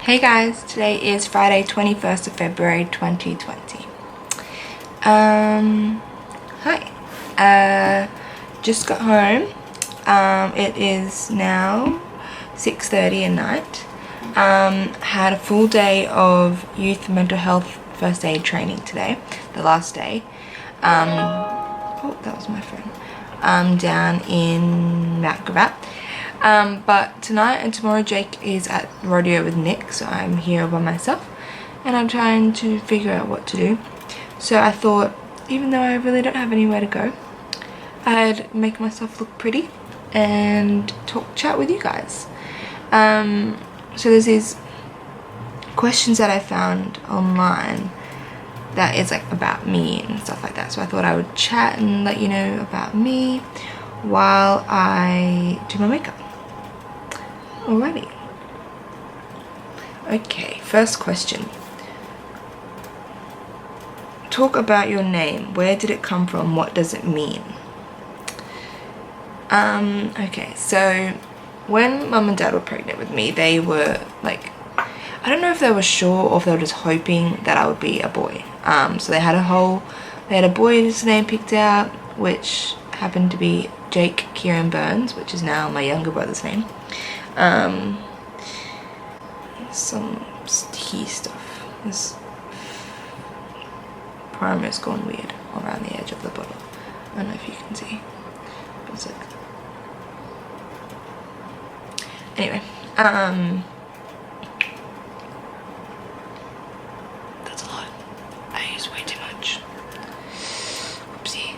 Hey guys, today is Friday 21st of February 2020. Hi. Just got home. It is now 6:30 at night. Had a full day of youth mental health first aid training today, the last day. Oh, that was my phone. Down in Mount Gravatt. But tonight and tomorrow Jake is at rodeo with Nick, so I'm here by myself and I'm trying to figure out what to do. So I thought, even though I really don't have anywhere to go, I'd make myself look pretty and chat with you guys. So there's these questions that I found online that is like about me and stuff like that, so I thought I would chat and let you know about me while I do my makeup. Alrighty. Okay, first question. Talk about your name. Where did it come from? What does it mean? Okay, so when mum and dad were pregnant with me, they were like, I don't know if they were sure or if they were just hoping that I would be a boy. So they had a boy's name picked out, which happened to be Jake Kieran Burns, which is now my younger brother's name. Some tea stuff. This primer's gone weird around the edge of the bottle. I don't know if you can see. But it's like... Anyway, that's a lot. I use way too much. Whoopsie.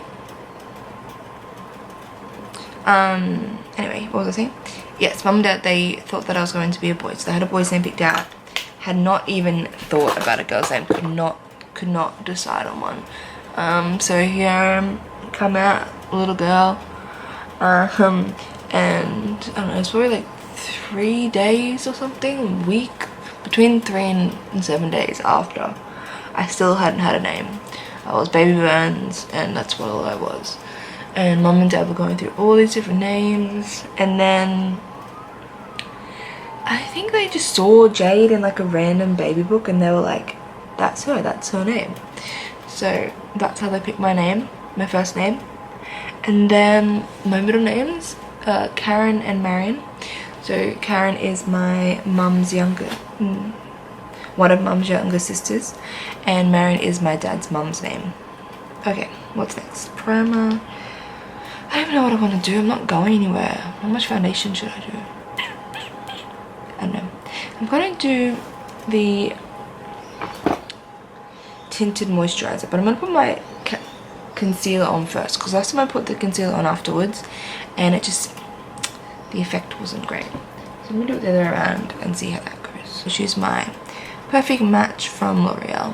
Anyway, what was I saying? Yes, mum and dad, they thought that I was going to be a boy, so they had a boy's name picked out. Had not even thought about a girl's name, could not decide on one. So here I am, come out, little girl, and I don't know, it's probably like 3 days or something, a week, between 3 and 7 days after I still hadn't had a name. I was Baby Burns, and that's what all I was. And mum and dad were going through all these different names, and then I think they just saw Jade in like a random baby book and they were like, that's her name. So that's how they picked my name, my first name. And then my middle names, Karen and Marion. So Karen is my mum's one of mum's younger sisters, and Marion is my dad's mum's name. Okay, what's next? Primer. I don't even know what I want to do. I'm not going anywhere. How much foundation should I do? I don't know. I'm going to do the tinted moisturizer, but I'm going to put my concealer on first, because last time I put the concealer on afterwards and the effect wasn't great. So I'm going to do it the other way around and see how that goes. So choose my Perfect Match from L'Oreal.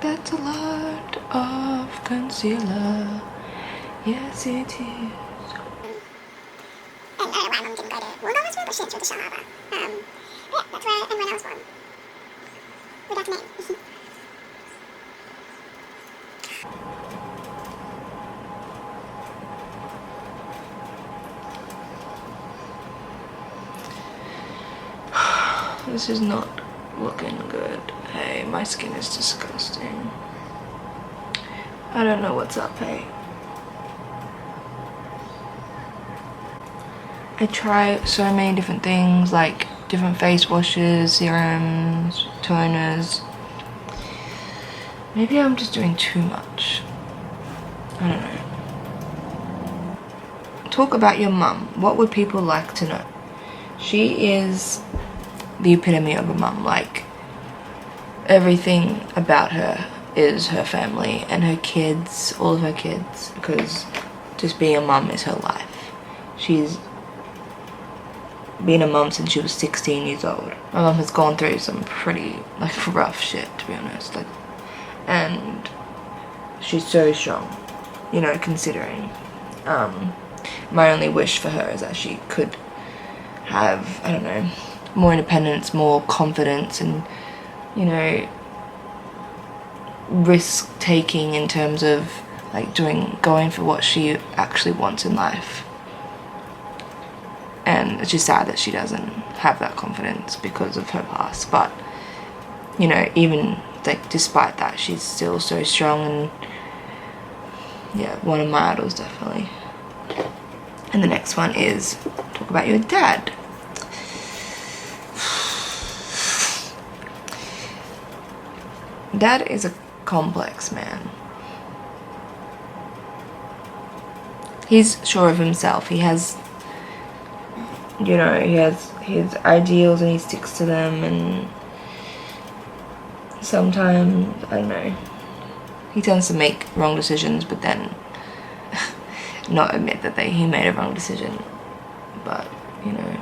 That's a lot of concealer. Yes, it is. I don't know why mum didn't go to Wollongong last year, but she went to the Shell Harbour. Yeah, that's where everyone else was born. Without a name. This is not looking good. Hey, my skin is disgusting. I don't know what's up, hey. I try so many different things, like different face washes, serums, toners. Maybe I'm just doing too much. I don't know. Talk about your mum. What would people like to know? She is the epitome of a mum. Like, everything about her is her family and her kids, all of her kids, because just being a mum is her life. She's been a mum since she was 16 years old. My mum has gone through some pretty rough shit, to be honest, and she's so strong, you know, considering. My only wish for her is that she could have, I don't know, more independence, more confidence, and, you know, risk taking in terms of like going for what she actually wants in life. And it's just sad that she doesn't have that confidence because of her past. But you know, even like despite that, she's still so strong, and yeah, one of my idols, definitely. And the next one is talk about your dad. Dad is a complex man. He's sure of himself. He has, you know, he has his ideals and he sticks to them, and sometimes, I don't know, he tends to make wrong decisions, but then not admit that he made a wrong decision. But, you know,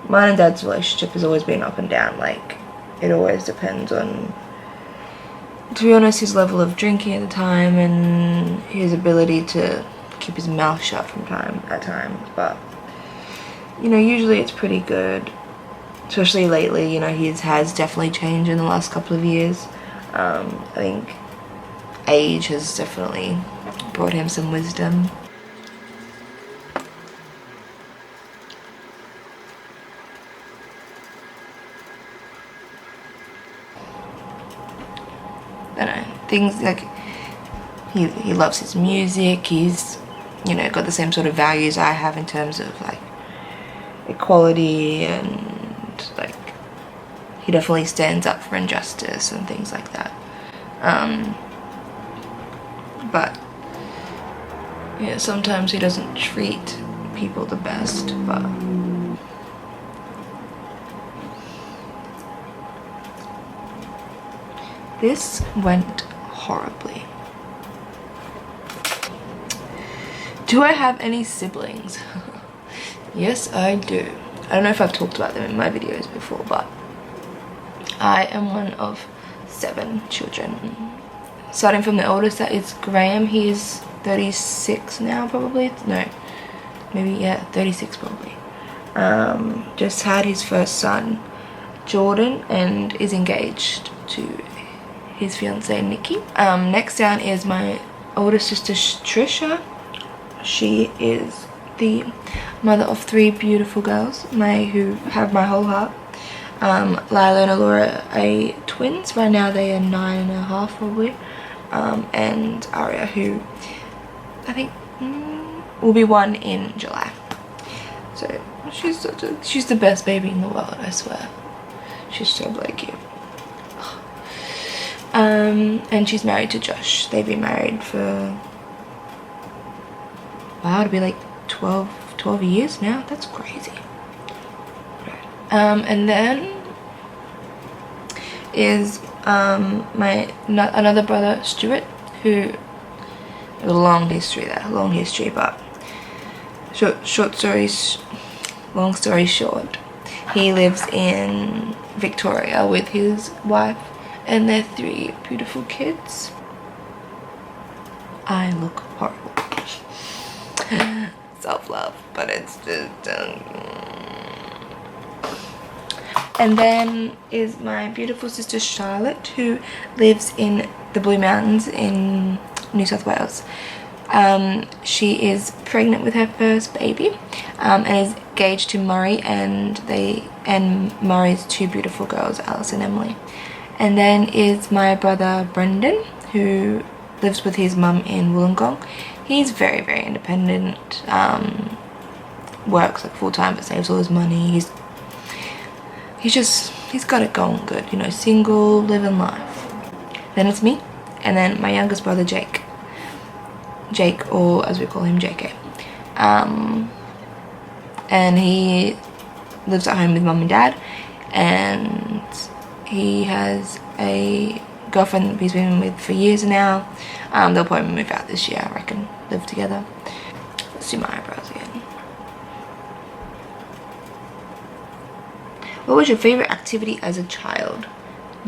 mine and Dad's relationship has always been up and down. Like, it always depends on, to be honest, his level of drinking at the time and his ability to keep his mouth shut from time at times. But, you know, usually it's pretty good. Especially lately, you know, he has definitely changed in the last couple of years. I think age has definitely brought him some wisdom. I don't know, things like he loves his music. He's, you know, got the same sort of values I have in terms of like equality, and like he definitely stands up for injustice and things like that. But yeah, sometimes he doesn't treat people the best. But this went horribly. Do I have any siblings? Yes, I do. I don't know if I've talked about them in my videos before, but I am one of 7 children. Starting from the oldest, that is Graham. He is 36 now, probably. No, maybe, yeah, 36 probably. Just had his first son, Jordan, and is engaged to his fiancée, Nikki. Next down is my older sister, Trisha. She is the mother of 3 beautiful girls, who have my whole heart. Lila and Alora are twins. Right now they are 9.5 probably. And Aria, who I think will be 1 in July. So she's the best baby in the world, I swear. She's so bloody cute. And she's married to Josh. They've been married for, wow, it'll be like 12 years now. That's crazy. And then is another brother, Stuart, who, a long history, but long story short, he lives in Victoria with his wife and their 3 beautiful kids. I look horrible. Self-love, but it's just and then is my beautiful sister Charlotte, who lives in the Blue Mountains in New South Wales. She is pregnant with her first baby, and is engaged to Murray, and Murray's 2 beautiful girls, Alice and Emily. And then is my brother Brendan, who lives with his mum in Wollongong. He's very, very independent, works like full-time but saves all his money. He's got it going good, you know, single, living life. Then it's me, and then my youngest brother Jake, or as we call him, JK. And he lives at home with mum and dad, and he has a girlfriend that he's been with for years now. They'll probably move out this year, I reckon, live together. Let's do my eyebrows again. What was your favorite activity as a child?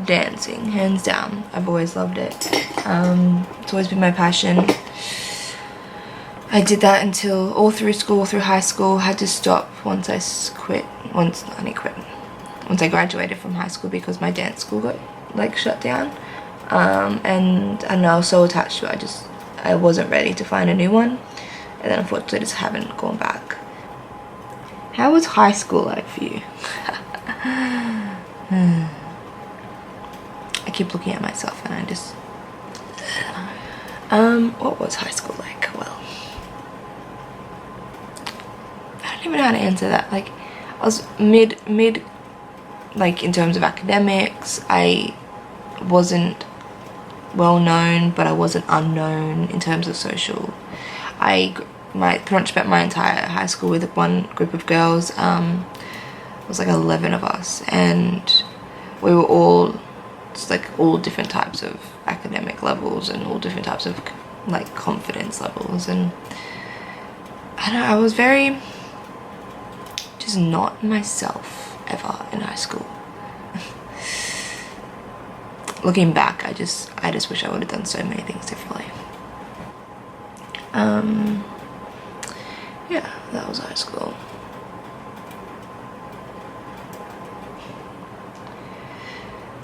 Dancing, hands down. I've always loved it. It's always been my passion. I did that until all through school, through high school. Had to stop once I graduated from high school because my dance school got like shut down. and I don't know, I was so attached to it, I wasn't ready to find a new one, and then unfortunately I just haven't gone back. How was high school like for you? I keep looking at myself and I just what was high school like? Well, I don't even know how to answer that. Like, I was mid like in terms of academics. I wasn't well known, but I wasn't unknown in terms of social. I pretty much spent my entire high school with one group of girls. It was like 11 of us, and we were all just like all different types of academic levels and all different types of like confidence levels, and I don't know, I was very just not myself ever in high school. Looking back, I just wish I would have done so many things differently. Yeah, that was high school.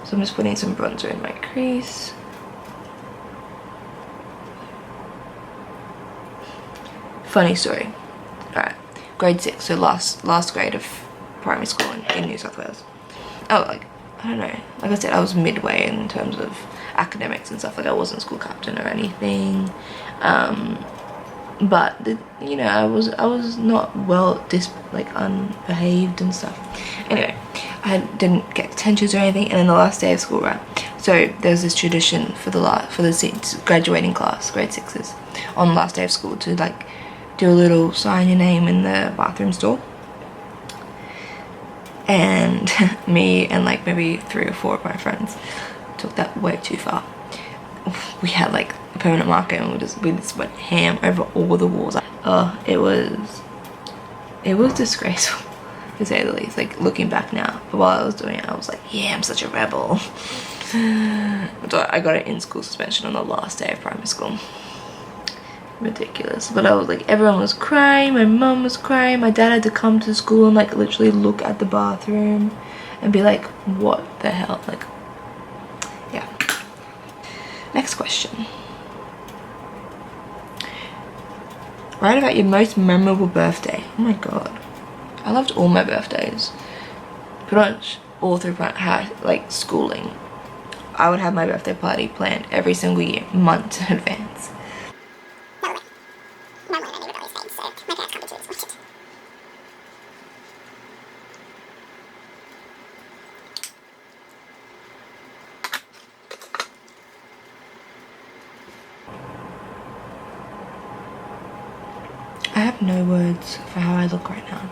So I'm just putting some bronzer in my crease. Funny story. Alright, grade 6, so last grade of primary school in New South Wales. Oh, like, I don't know, like I said, I was midway in terms of academics and stuff. Like, I wasn't school captain or anything, but you know, I was not well unbehaved and stuff. Anyway, I didn't get detentions or anything, and then the last day of school, right, so there's this tradition for the graduating class, grade 6s, on the last day of school to like do a little sign your name in the bathroom stall. And me and like maybe 3 or 4 of my friends took that way too far. We had like a permanent marker and we just went ham over all the walls. It was disgraceful, to say the least. Like, looking back now, but while I was doing it, I was like, yeah, I'm such a rebel. So I got an in-school suspension on the last day of primary school. Ridiculous. But I was like, everyone was crying, my mum was crying, my dad had to come to school and like literally look at the bathroom and be like, what the hell? Like, yeah. Next question. Write about your most memorable birthday. Oh my god, I loved all my birthdays, pretty much all through like schooling. I would have my birthday party planned every single year, months in advance. I have no words for how I look right now.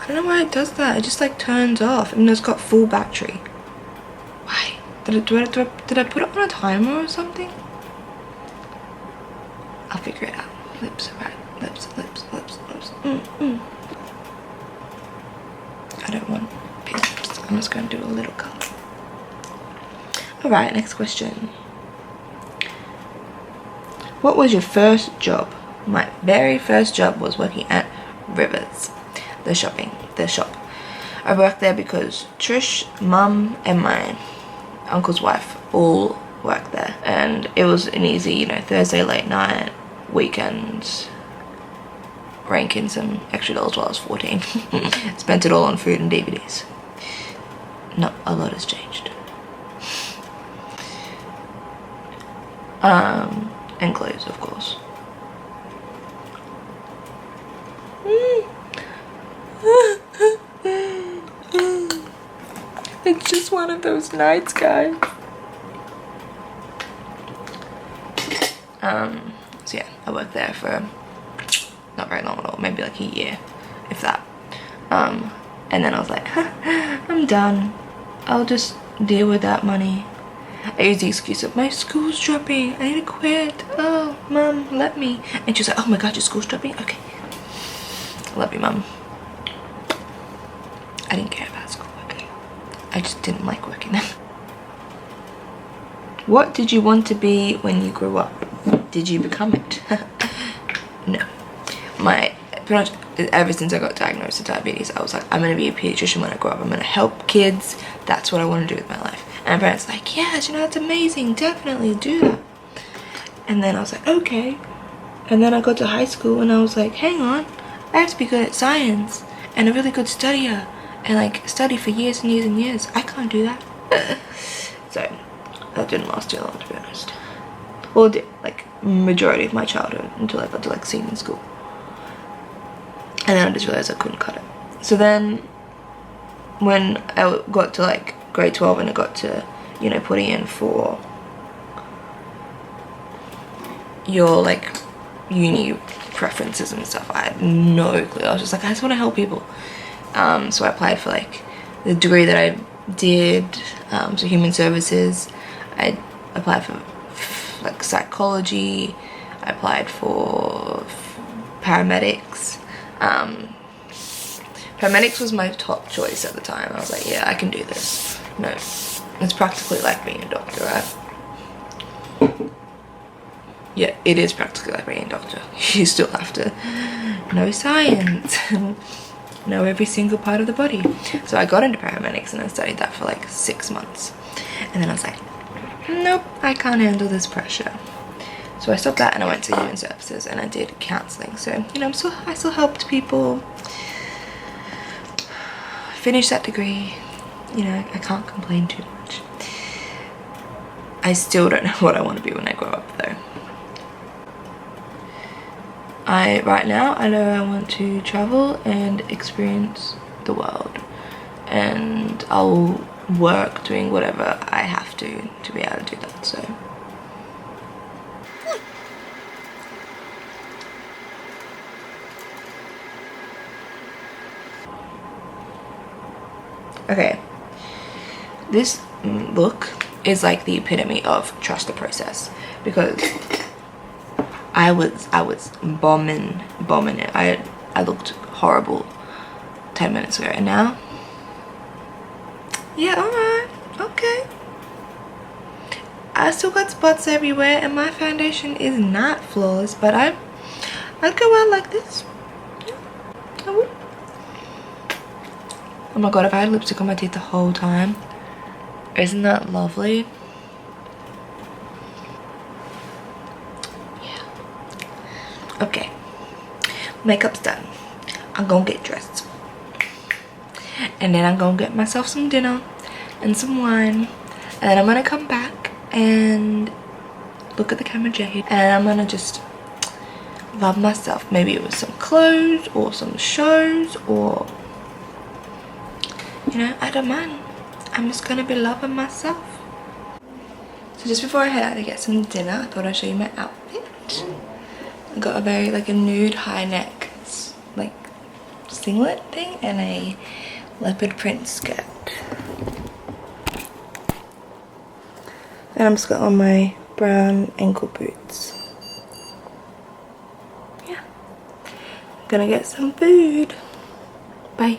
I don't know why it does that. It just like turns off. I mean, it's got full battery. Why? Did I put it on a timer or something? I'll figure it out. Lips, right? Lips. I don't want big lips. I'm just going to do a little color. Alright, next question. What was your first job? My very first job was working at Rivers, the shop. I worked there because Trish, Mum, and my uncle's wife all worked there, and it was an easy, you know, Thursday late night, weekends, rank in some extra dollars while I was 14. Spent it all on food and DVDs. Not a lot has changed. And clothes, of course. It's just one of those nights, guys. So yeah, I worked there for not very long at all, maybe like a year, if that. And then I was like, I'm done. I'll just deal with that money. I used the excuse of, my school's dropping, I need to quit. Oh, Mum, let me. And she was like, oh my god, your school's dropping? Okay. Love you, Mum. I didn't care about school, okay. I just didn't like working there. What did you want to be when you grew up? Did you become it? No. Pretty much ever since I got diagnosed with diabetes, I was like, I'm gonna be a pediatrician when I grow up. I'm gonna help kids. That's what I want to do with my life. And my parents were like, yes, you know, that's amazing. Definitely do that. And then I was like, okay. And then I got to high school and I was like, hang on, I have to be good at science and a really good studier and like study for years and years and years. I can't do that. So that didn't last too long, to be honest. Well, it did, like majority of my childhood until I got to like senior school. And then I just realized I couldn't cut it. So then when I got to like grade 12 and I got to, you know, putting in for your like uni preferences and stuff, I had no clue. I was just like, I just want to help people. So I applied for like the degree that I did, so human services. I applied for like psychology. I applied for paramedics. Paramedics was my top choice at the time. I was like, yeah, I can do this. No, it's practically like being a doctor, right? Yeah, it is practically like being a doctor. You still have to know science and know every single part of the body. So I got into paramedics and I studied that for like 6 months. And then I was like, nope, I can't handle this pressure. So I stopped that and I went to human services and I did counselling. So, you know, I still helped people finish that degree. You know, I can't complain too much. I still don't know what I want to be when I grow up though. Right now, I know I want to travel and experience the world. And I'll work doing whatever I have to be able to do that, so. Okay, this look is like the epitome of trust the process, because I was bombing it. I looked horrible 10 minutes ago, and now, yeah, alright, okay. I still got spots everywhere, and my foundation is not flawless, but I'd go out like this. Yeah, I would. Oh my god, if I had lipstick on my teeth the whole time, isn't that lovely? Yeah. Okay, makeup's done. I'm gonna get dressed. And then I'm gonna get myself some dinner and some wine. And then I'm gonna come back and look at the camera jade. And I'm gonna just love myself. Maybe it was some clothes or some shows or, you know, I don't mind. I'm just gonna be loving myself. So just before I head out to get some dinner, I thought I'd show you my outfit. I got a very like a nude high neck like singlet thing and a leopard print skirt. And I'm just got on my brown ankle boots. Yeah. Gonna get some food. Bye.